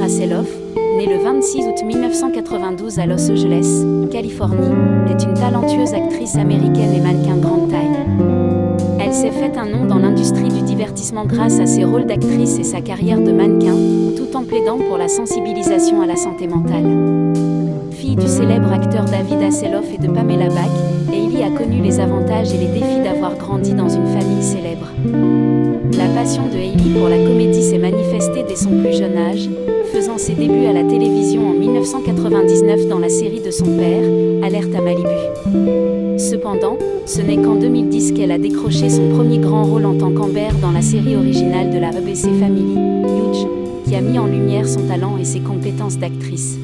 Hasselhoff, née le 26 août 1992 à Los Angeles, Californie, est une talentueuse actrice américaine et mannequin grande taille. Elle s'est fait un nom dans l'industrie du divertissement grâce à ses rôles d'actrice et sa carrière de mannequin, tout en plaidant pour la sensibilisation à la santé mentale. Fille du célèbre acteur David Hasselhoff et de Pamela Bach, Hailey a connu les avantages et les défis d'avoir grandi dans une famille célèbre. La passion de Hailey pour la comédie s'est manifestée dès son plus jeune âge, faisant ses débuts à la télévision en 1999 dans la série de son père, Alerte à Malibu. Cependant, ce n'est qu'en 2010 qu'elle a décroché son premier grand rôle en tant qu'Amber dans la série originale de la ABC Family, Huge, qui a mis en lumière son talent et ses compétences d'actrice.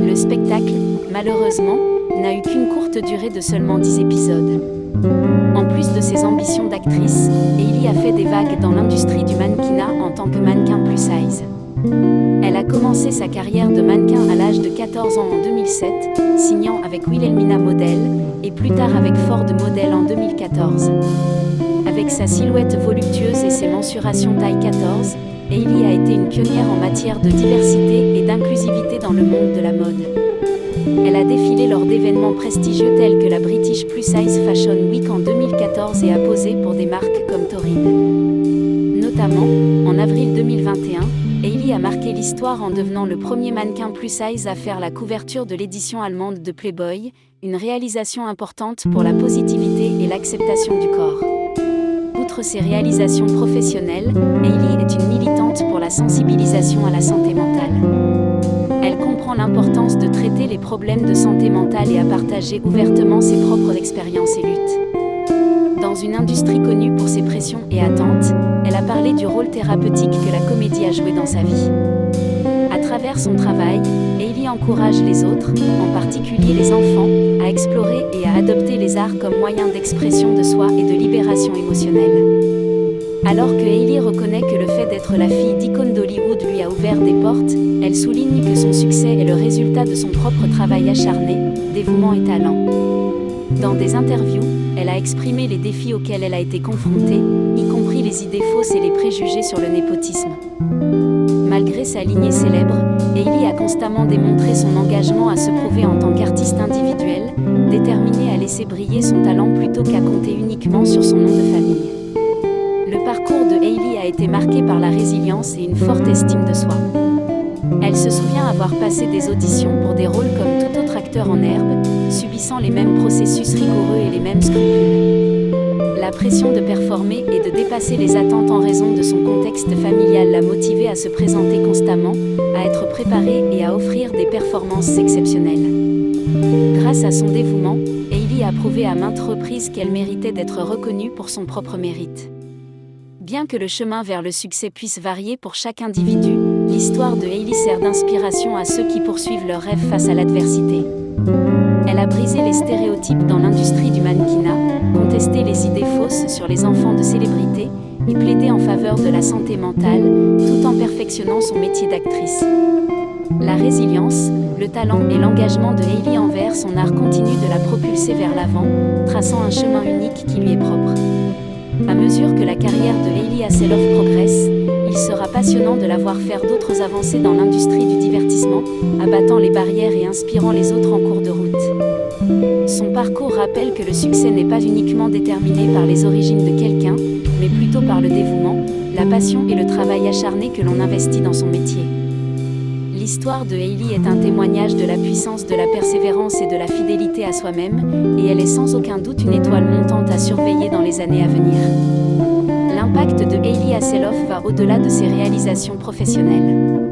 Le spectacle, malheureusement, n'a eu qu'une courte durée de seulement 10 épisodes. En plus de ses ambitions d'actrice, Hailey a fait des vagues dans l'industrie du mannequinat en tant que mannequin plus size. Elle a commencé sa carrière de mannequin à l'âge de 14 ans en 2007, signant avec Wilhelmina Model, et plus tard avec Ford Model en 2014. Avec sa silhouette voluptueuse et ses mensurations taille 14, Hailey a été une pionnière en matière de diversité et d'inclusivité dans le monde de la mode. Elle a défilé lors d'événements prestigieux tels que la British Plus Size Fashion Week en 2014 et a posé pour des marques comme Torrid. Notamment, en avril 2021, Hailey a marqué l'histoire en devenant le premier mannequin plus size à faire la couverture de l'édition allemande de Playboy, une réalisation importante pour la positivité et l'acceptation du corps. Outre ses réalisations professionnelles, Hailey est une militante pour la sensibilisation à la santé mentale. Elle comprend l'importance de traiter les problèmes de santé mentale et à partager ouvertement ses propres expériences et luttes. Dans une industrie connue pour ses pressions et attentes, elle a parlé du rôle thérapeutique que la comédie a joué dans sa vie. À travers son travail, Hailey encourage les autres, en particulier les enfants, à explorer et à adopter les arts comme moyen d'expression de soi et de libération émotionnelle. Alors que Hailey reconnaît que le fait d'être la fille d'icône d'Hollywood lui a ouvert des portes, elle souligne que son succès est le résultat de son propre travail acharné, dévouement et talent. Dans des interviews, elle a exprimé les défis auxquels elle a été confrontée, y compris les idées fausses et les préjugés sur le népotisme. Malgré sa lignée célèbre, Hailey a constamment démontré son engagement à se prouver en tant qu'artiste individuelle, déterminée à laisser briller son talent plutôt qu'à compter uniquement sur son nom de famille. Le parcours de Hailey a été marqué par la résilience et une forte estime de soi. Elle se souvient avoir passé des auditions pour des rôles comme tout autre acteur en herbe, subissant les mêmes processus rigoureux et les mêmes scrupules. La pression de performer et de dépasser les attentes en raison de son contexte familial l'a motivée à se présenter constamment, à être préparée et à offrir des performances exceptionnelles. Grâce à son dévouement, Hailey a prouvé à maintes reprises qu'elle méritait d'être reconnue pour son propre mérite. Bien que le chemin vers le succès puisse varier pour chaque individu, l'histoire de Hailey sert d'inspiration à ceux qui poursuivent leurs rêves face à l'adversité. Elle a brisé les stéréotypes dans l'industrie du mannequinat, contesté les idées fausses sur les enfants de célébrités et plaidé en faveur de la santé mentale, tout en perfectionnant son métier d'actrice. La résilience, le talent et l'engagement de Hailey envers son art continuent de la propulser vers l'avant, traçant un chemin unique qui lui est propre. À mesure que la carrière de Hailey Hasselhoff progresse, il sera passionnant de la voir faire d'autres avancées dans l'industrie du divertissement, abattant les barrières et inspirant les autres en cours de route. Son parcours rappelle que le succès n'est pas uniquement déterminé par les origines de quelqu'un, mais plutôt par le dévouement, la passion et le travail acharné que l'on investit dans son métier. L'histoire de Hailey est un témoignage de la puissance de la persévérance et de la fidélité à soi-même, et elle est sans aucun doute une étoile montante à surveiller dans les années à venir. L'impact de Hailey Hasselhoff va au-delà de ses réalisations professionnelles.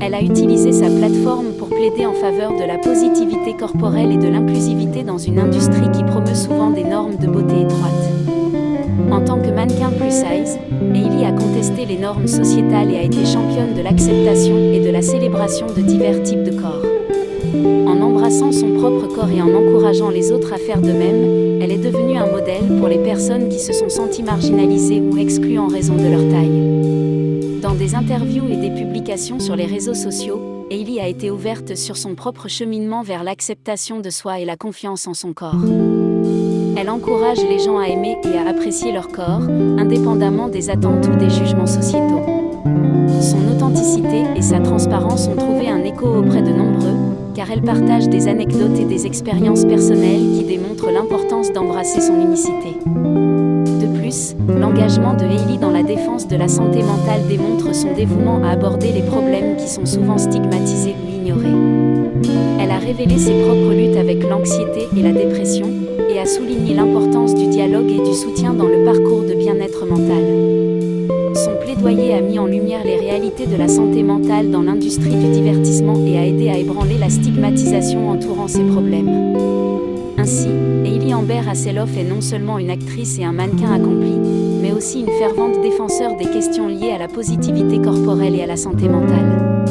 Elle a utilisé sa plateforme pour plaider en faveur de la positivité corporelle et de l'inclusivité dans une industrie qui promeut souvent des normes de beauté étroites. En tant que mannequin plus size, Hailey a contesté les normes sociétales et a été championne de l'acceptation et de la célébration de divers types de corps. En embrassant son propre corps et en encourageant les autres à faire de même, elle est devenue un modèle pour les personnes qui se sont senties marginalisées ou exclues en raison de leur taille. Dans des interviews et des publications sur les réseaux sociaux, Hailey a été ouverte sur son propre cheminement vers l'acceptation de soi et la confiance en son corps. Elle encourage les gens à aimer et à apprécier leur corps, indépendamment des attentes ou des jugements sociétaux. Son authenticité et sa transparence ont trouvé un écho auprès de nombreux, car elle partage des anecdotes et des expériences personnelles qui démontrent l'importance d'embrasser son unicité. De plus, l'engagement de Hailey dans la défense de la santé mentale démontre son dévouement à aborder les problèmes qui sont souvent stigmatisés ou ignorés. Elle a révélé ses propres luttes avec l'anxiété et la dépression, et a souligné l'importance du dialogue et du soutien dans le parcours de bien-être mental. Son plaidoyer a mis en lumière les réalités de la santé mentale dans l'industrie du divertissement et a aidé à ébranler la stigmatisation entourant ces problèmes. Ainsi, Hailey Amber Hasselhoff est non seulement une actrice et un mannequin accompli, mais aussi une fervente défenseur des questions liées à la positivité corporelle et à la santé mentale.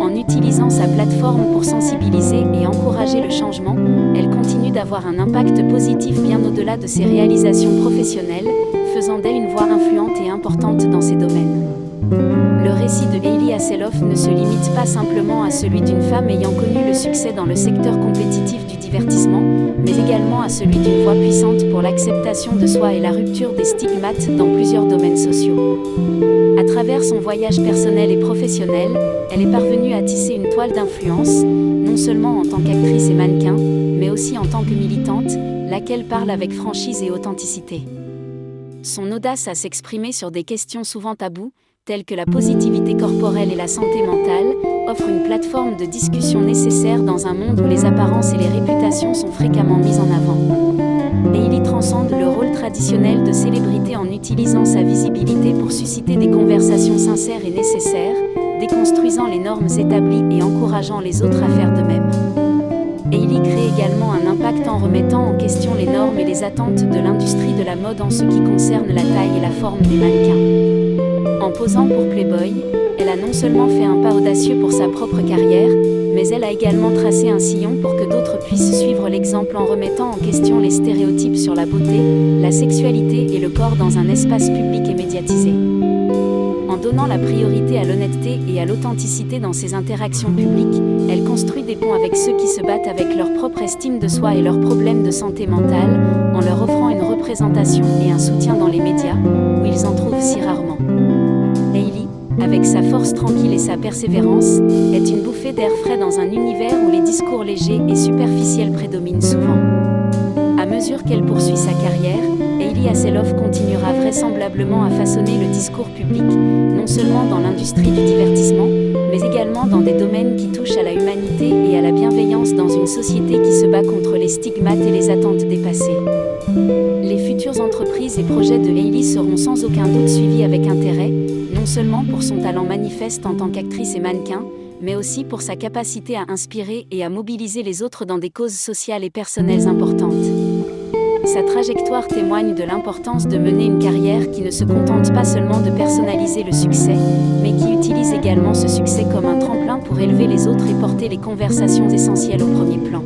En utilisant sa plateforme pour sensibiliser et encourager le changement, elle continue d'avoir un impact positif bien au-delà de ses réalisations professionnelles, faisant d'elle une voix influente et importante dans ces domaines. Le récit de Hailey Hasselhoff ne se limite pas simplement à celui d'une femme ayant connu le succès dans le secteur compétitif du divertissement, mais également à celui d'une voix puissante pour l'acceptation de soi et la rupture des stigmates dans plusieurs domaines sociaux. À travers son voyage personnel et professionnel, elle est parvenue à tisser une toile d'influence, non seulement en tant qu'actrice et mannequin, mais aussi en tant que militante, laquelle parle avec franchise et authenticité. Son audace à s'exprimer sur des questions souvent taboues, telles que la positivité corporelle et la santé mentale, offre une plateforme de discussion nécessaire dans un monde où les apparences et les réputations sont fréquemment mises en avant. Hailey transcende le rôle traditionnel de célébrité en utilisant sa visibilité pour susciter des conversations sincères et nécessaires, déconstruisant les normes établies et encourageant les autres à faire de même. Hailey crée également un impact en remettant en question les normes et les attentes de l'industrie de la mode en ce qui concerne la taille et la forme des mannequins. En posant pour Playboy, elle a non seulement fait un pas audacieux pour sa propre carrière, mais elle a également tracé un sillon pour que d'autres puissent suivre l'exemple en remettant en question les stéréotypes sur la beauté, la sexualité et le corps dans un espace public et médiatisé. En donnant la priorité à l'honnêteté et à l'authenticité dans ses interactions publiques, elle construit des ponts avec ceux qui se battent avec leur propre estime de soi et leurs problèmes de santé mentale, en leur offrant une représentation et un soutien dans les médias, où ils en trouvent si rarement. Hailey, avec sa force tranquille et sa persévérance, est une bouffée d'air frais dans un univers où les discours légers et superficiels prédominent souvent. À mesure qu'elle poursuit sa carrière, Hailey Hasselhoff continuera vraisemblablement à façonner le discours public, non seulement dans l'industrie du divertissement, mais également dans des domaines qui touchent à la humanité et à la bienveillance dans une société qui se bat contre les stigmates et les attentes dépassées. Les futures entreprises et projets de Hailey seront sans aucun doute suivis avec intérêt, non seulement pour son talent manifeste en tant qu'actrice et mannequin, mais aussi pour sa capacité à inspirer et à mobiliser les autres dans des causes sociales et personnelles importantes. Sa trajectoire témoigne de l'importance de mener une carrière qui ne se contente pas seulement de personnaliser le succès, mais qui utilise également ce succès comme un tremplin pour élever les autres et porter les conversations essentielles au premier plan.